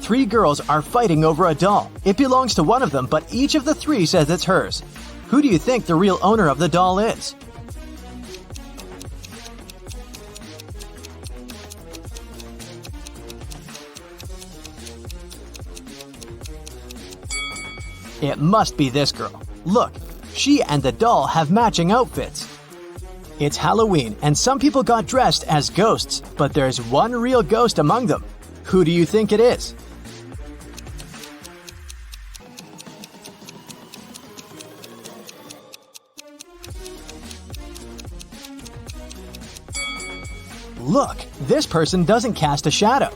3 girls are fighting over a doll. It belongs to one of them, but each of the 3 says it's hers. Who do you think the real owner of the doll is? It must be this girl. Look, she and the doll have matching outfits. It's Halloween, and some people got dressed as ghosts, but there's one real ghost among them. Who do you think it is? Look, this person doesn't cast a shadow.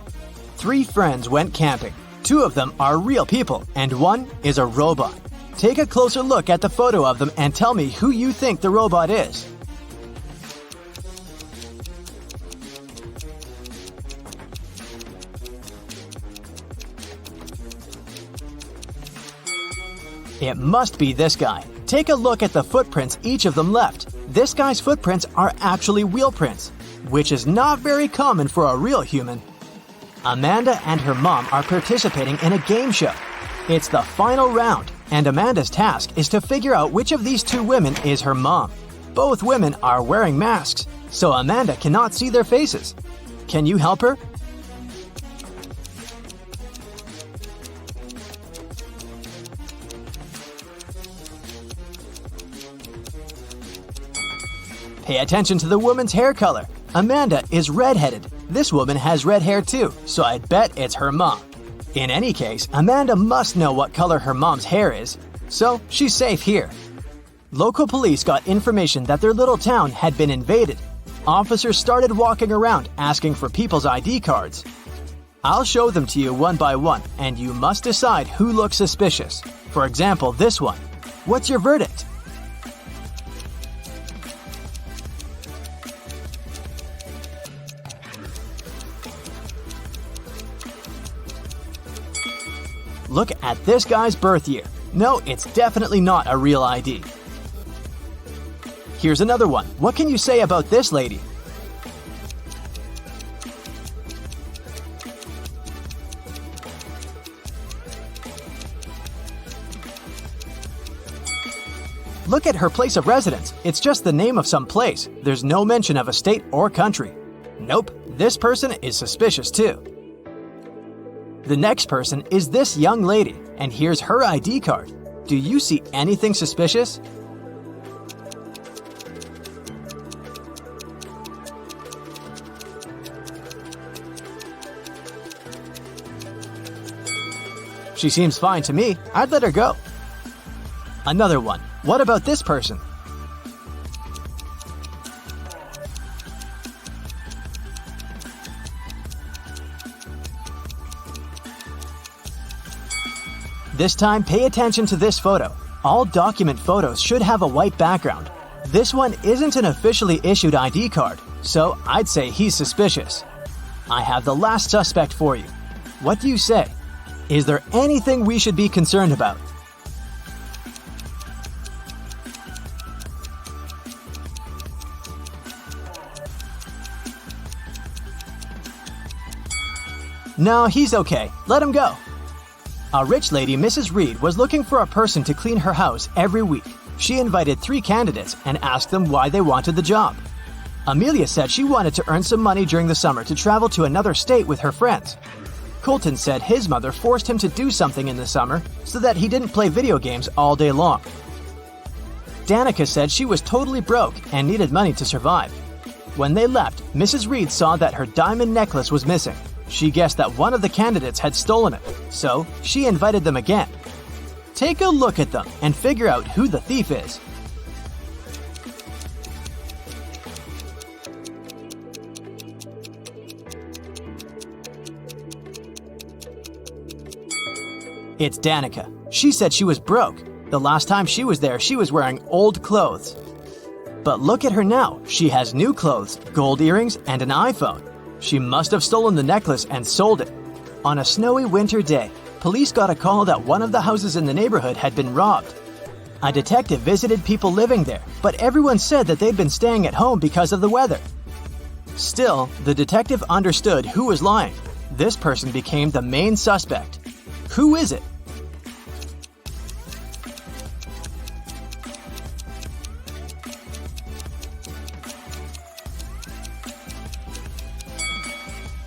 3 friends went camping. 2 of them are real people, and 1 is a robot. Take a closer look at the photo of them and tell me who you think the robot is. It must be this guy. Take a look at the footprints each of them left. This guy's footprints are actually wheel prints, which is not very common for a real human. Amanda and her mom are participating in a game show. It's the final round, and Amanda's task is to figure out which of these 2 women is her mom. Both women are wearing masks, so Amanda cannot see their faces. Can you help her? Pay attention to the woman's hair color. Amanda is redheaded. This woman has red hair too, so I'd bet it's her mom. In any case, Amanda must know what color her mom's hair is, so she's safe here. Local police got information that their little town had been invaded. Officers started walking around asking for people's ID cards. I'll show them to you one by one, and you must decide who looks suspicious. For example, this one. What's your verdict? Look at this guy's birth year. No, it's definitely not a real ID. Here's another one. What can you say about this lady? Look at her place of residence. It's just the name of some place. There's no mention of a state or country. Nope, this person is suspicious too. The next person is this young lady, and here's her ID card. Do you see anything suspicious? She seems fine to me. I'd let her go. Another one. What about this person? This time, pay attention to this photo. All document photos should have a white background. This one isn't an officially issued ID card, so I'd say he's suspicious. I have the last suspect for you. What do you say? Is there anything we should be concerned about? No, he's okay. Let him go. A rich lady, Mrs. Reed, was looking for a person to clean her house every week. She invited 3 candidates and asked them why they wanted the job. Amelia said she wanted to earn some money during the summer to travel to another state with her friends. Colton said his mother forced him to do something in the summer so that he didn't play video games all day long. Danica said she was totally broke and needed money to survive. When they left, Mrs. Reed saw that her diamond necklace was missing. She guessed that one of the candidates had stolen it, so she invited them again. Take a look at them and figure out who the thief is. It's Danica. She said she was broke. The last time she was there, she was wearing old clothes. But look at her now. She has new clothes, gold earrings, and an iPhone. She must have stolen the necklace and sold it. On a snowy winter day, police got a call that one of the houses in the neighborhood had been robbed. A detective visited people living there, but everyone said that they'd been staying at home because of the weather. Still, the detective understood who was lying. This person became the main suspect. Who is it?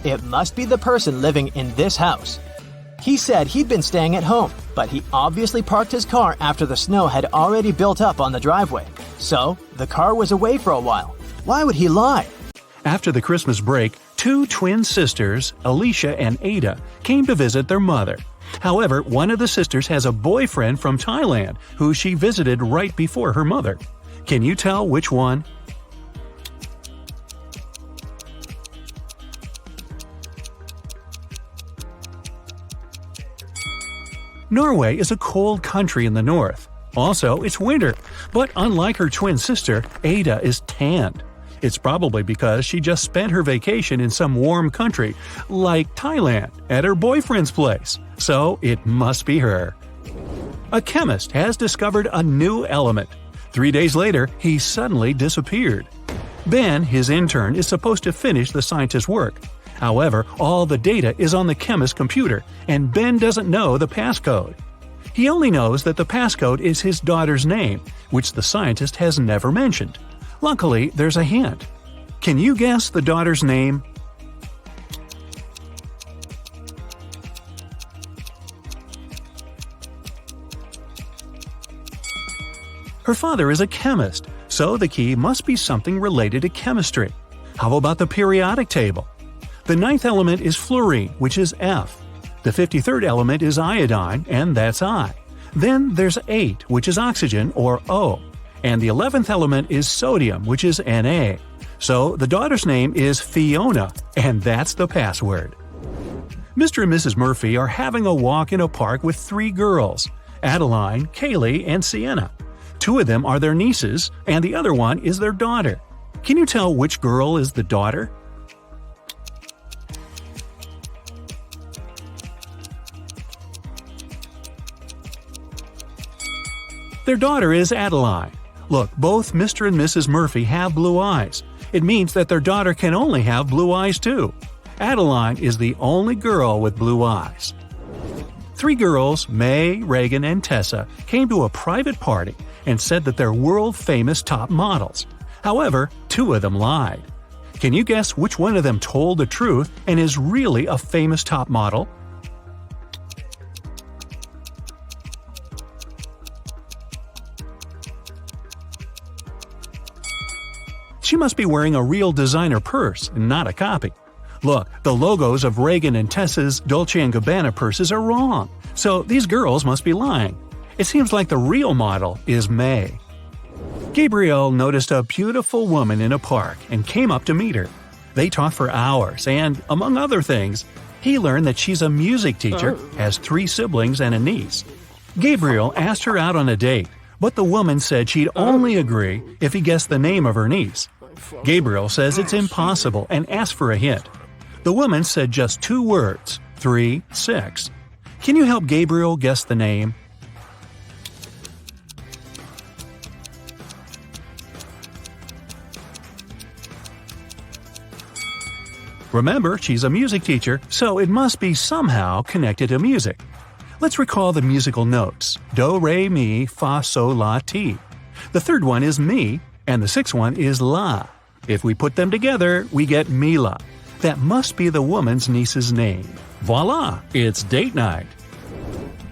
It must be the person living in this house. He said he'd been staying at home, but he obviously parked his car after the snow had already built up on the driveway. So, the car was away for a while. Why would he lie? After the Christmas break, two twin sisters, Alicia and Ada, came to visit their mother. However, one of the sisters has a boyfriend from Thailand who she visited right before her mother. Can you tell which one? Norway is a cold country in the north. Also, it's winter, but unlike her twin sister, Ada is tanned. It's probably because she just spent her vacation in some warm country, like Thailand, at her boyfriend's place. So it must be her. A chemist has discovered a new element. 3 days later, he suddenly disappeared. Ben, his intern, is supposed to finish the scientist's work. However, all the data is on the chemist's computer, and Ben doesn't know the passcode. He only knows that the passcode is his daughter's name, which the scientist has never mentioned. Luckily, there's a hint. Can you guess the daughter's name? Her father is a chemist, so the key must be something related to chemistry. How about the periodic table? The 9th element is fluorine, which is F. The 53rd element is iodine, and that's I. Then there's 8, which is oxygen, or O. And the 11th element is sodium, which is Na. So the daughter's name is Fiona, and that's the password. Mr. and Mrs. Murphy are having a walk in a park with 3 girls, Adeline, Kaylee, and Sienna. 2 of them are their nieces, and the other one is their daughter. Can you tell which girl is the daughter? Their daughter is Adeline. Look, both Mr. and Mrs. Murphy have blue eyes. It means that their daughter can only have blue eyes too. Adeline is the only girl with blue eyes. 3 girls, May, Reagan, and Tessa, came to a private party and said that they're world-famous top models. However, 2 of them lied. Can you guess which one of them told the truth and is really a famous top model? She must be wearing a real designer purse and not a copy. Look, the logos of Reagan and Tessa's Dolce & Gabbana purses are wrong, so these girls must be lying. It seems like the real model is May. Gabriel noticed a beautiful woman in a park and came up to meet her. They talked for hours and, among other things, he learned that she's a music teacher, has 3 siblings and a niece. Gabriel asked her out on a date, but the woman said she'd only agree if he guessed the name of her niece. Gabriel says it's impossible and asked for a hint. The woman said just 2 words, 3, 6. Can you help Gabriel guess the name? Remember, she's a music teacher, so it must be somehow connected to music. Let's recall the musical notes: do, re, mi, fa, sol, la, ti. The 3rd one is mi, and the 6th one is la. If we put them together, we get Mila. That must be the woman's niece's name. Voila! It's date night.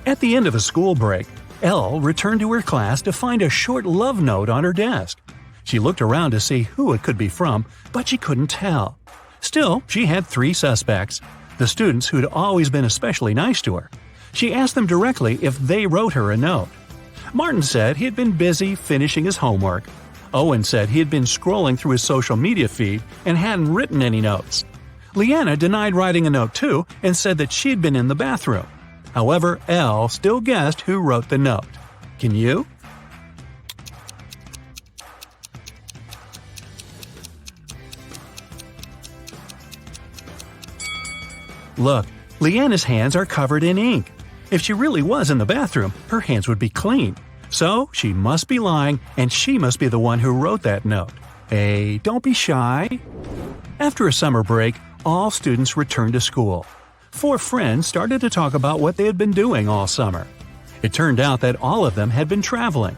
At the end of a school break, Elle returned to her class to find a short love note on her desk. She looked around to see who it could be from, but she couldn't tell. Still, she had 3 suspects, the students who'd always been especially nice to her. She asked them directly if they wrote her a note. Martin said he had been busy finishing his homework. Owen said he had been scrolling through his social media feed and hadn't written any notes. Leanna denied writing a note too and said that she'd been in the bathroom. However, Elle still guessed who wrote the note. Can you? Look, Leanna's hands are covered in ink. If she really was in the bathroom, her hands would be clean. So, she must be lying, and she must be the one who wrote that note. Hey, don't be shy. After a summer break, all students returned to school. 4 friends started to talk about what they had been doing all summer. It turned out that all of them had been traveling.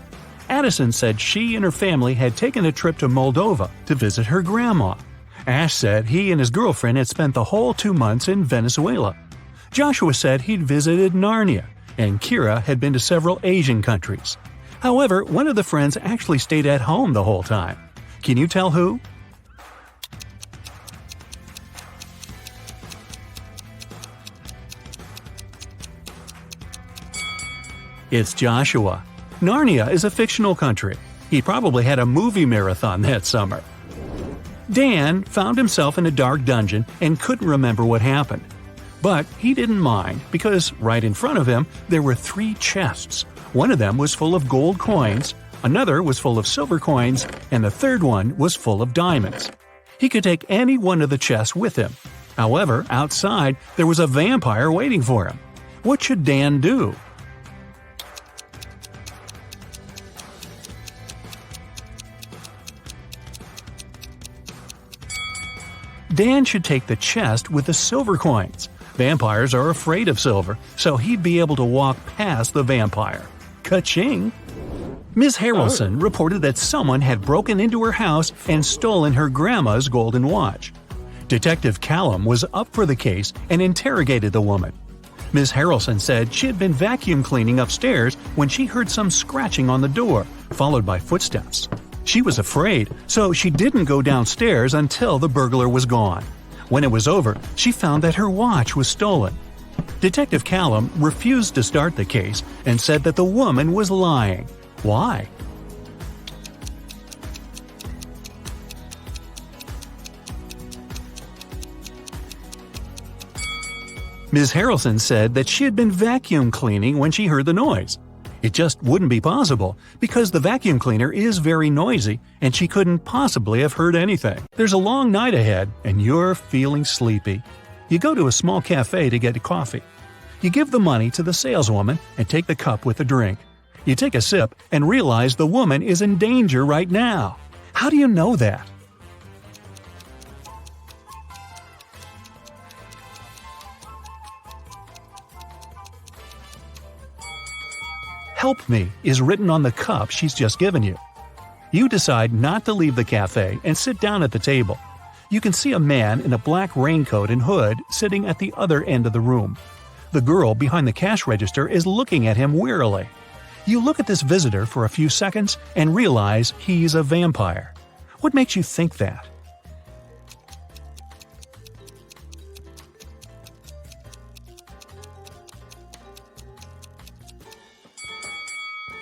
Addison said she and her family had taken a trip to Moldova to visit her grandma. Ash said he and his girlfriend had spent the whole 2 months in Venezuela. Joshua said he'd visited Narnia, and Kira had been to several Asian countries. However, one of the friends actually stayed at home the whole time. Can you tell who? It's Joshua. Narnia is a fictional country. He probably had a movie marathon that summer. Dan found himself in a dark dungeon and couldn't remember what happened. But he didn't mind because right in front of him there were 3 chests. One of them was full of gold coins, another was full of silver coins, and the third one was full of diamonds. He could take any one of the chests with him. However, outside there was a vampire waiting for him. What should Dan do? Dan should take the chest with the silver coins. Vampires are afraid of silver, so he'd be able to walk past the vampire. Ka-ching! Ms. Harrelson reported that someone had broken into her house and stolen her grandma's golden watch. Detective Callum was up for the case and interrogated the woman. Ms. Harrelson said she had been vacuum cleaning upstairs when she heard some scratching on the door, followed by footsteps. She was afraid, so she didn't go downstairs until the burglar was gone. When it was over, she found that her watch was stolen. Detective Callum refused to start the case and said that the woman was lying. Why? Ms. Harrelson said that she had been vacuum cleaning when she heard the noise. It just wouldn't be possible because the vacuum cleaner is very noisy and she couldn't possibly have heard anything. There's a long night ahead and you're feeling sleepy. You go to a small cafe to get a coffee. You give the money to the saleswoman and take the cup with the drink. You take a sip and realize the woman is in danger right now. How do you know that? "Help me" is written on the cup she's just given you. You decide not to leave the cafe and sit down at the table. You can see a man in a black raincoat and hood sitting at the other end of the room. The girl behind the cash register is looking at him wearily. You look at this visitor for a few seconds and realize he's a vampire. What makes you think that?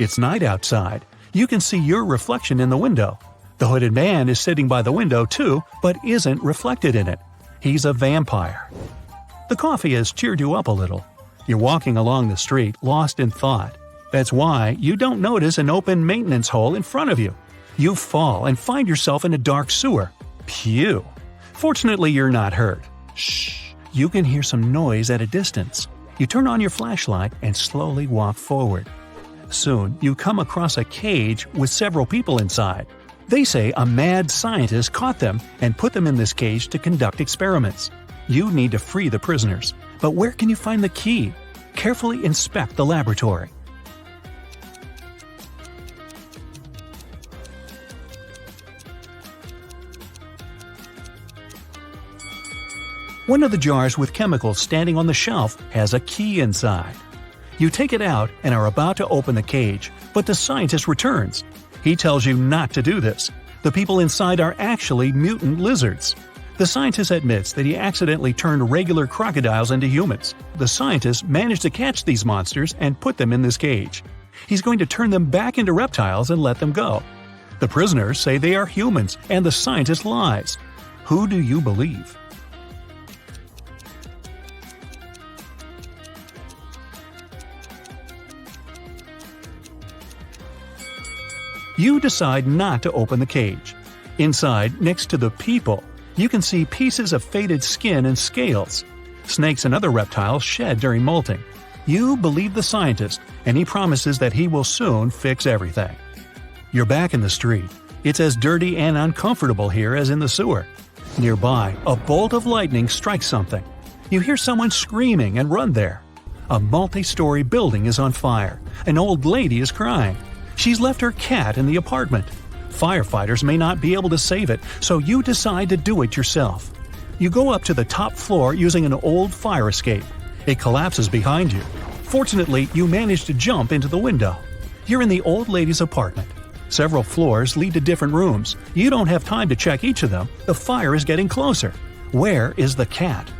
It's night outside. You can see your reflection in the window. The hooded man is sitting by the window too, but isn't reflected in it. He's a vampire. The coffee has cheered you up a little. You're walking along the street, lost in thought. That's why you don't notice an open maintenance hole in front of you. You fall and find yourself in a dark sewer. Phew! Fortunately, you're not hurt. Shh! You can hear some noise at a distance. You turn on your flashlight and slowly walk forward. Soon, you come across a cage with several people inside. They say a mad scientist caught them and put them in this cage to conduct experiments. You need to free the prisoners. But where can you find the key? Carefully inspect the laboratory. One of the jars with chemicals standing on the shelf has a key inside. You take it out and are about to open the cage, but the scientist returns. He tells you not to do this. The people inside are actually mutant lizards. The scientist admits that he accidentally turned regular crocodiles into humans. The scientist managed to catch these monsters and put them in this cage. He's going to turn them back into reptiles and let them go. The prisoners say they are humans, and the scientist lies. Who do you believe? You decide not to open the cage. Inside, next to the people, you can see pieces of faded skin and scales. Snakes and other reptiles shed during molting. You believe the scientist, and he promises that he will soon fix everything. You're back in the street. It's as dirty and uncomfortable here as in the sewer. Nearby, a bolt of lightning strikes something. You hear someone screaming and run there. A multi-story building is on fire. An old lady is crying. She's left her cat in the apartment. Firefighters may not be able to save it, so you decide to do it yourself. You go up to the top floor using an old fire escape. It collapses behind you. Fortunately, you manage to jump into the window. You're in the old lady's apartment. Several floors lead to different rooms. You don't have time to check each of them. The fire is getting closer. Where is the cat?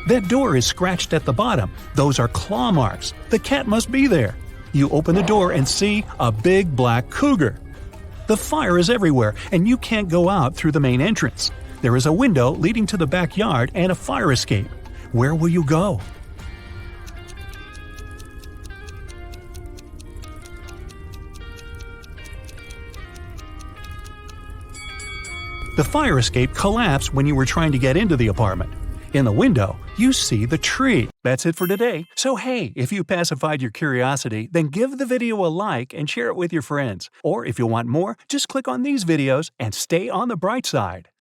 That door is scratched at the bottom. Those are claw marks. The cat must be there. You open the door and see a big black cougar. The fire is everywhere, and you can't go out through the main entrance. There is a window leading to the backyard and a fire escape. Where will you go? The fire escape collapsed when you were trying to get into the apartment. In the window, you see the tree. That's it for today. So hey, if you pacified your curiosity, then give the video a like and share it with your friends. Or if you want more, just click on these videos and stay on the bright side.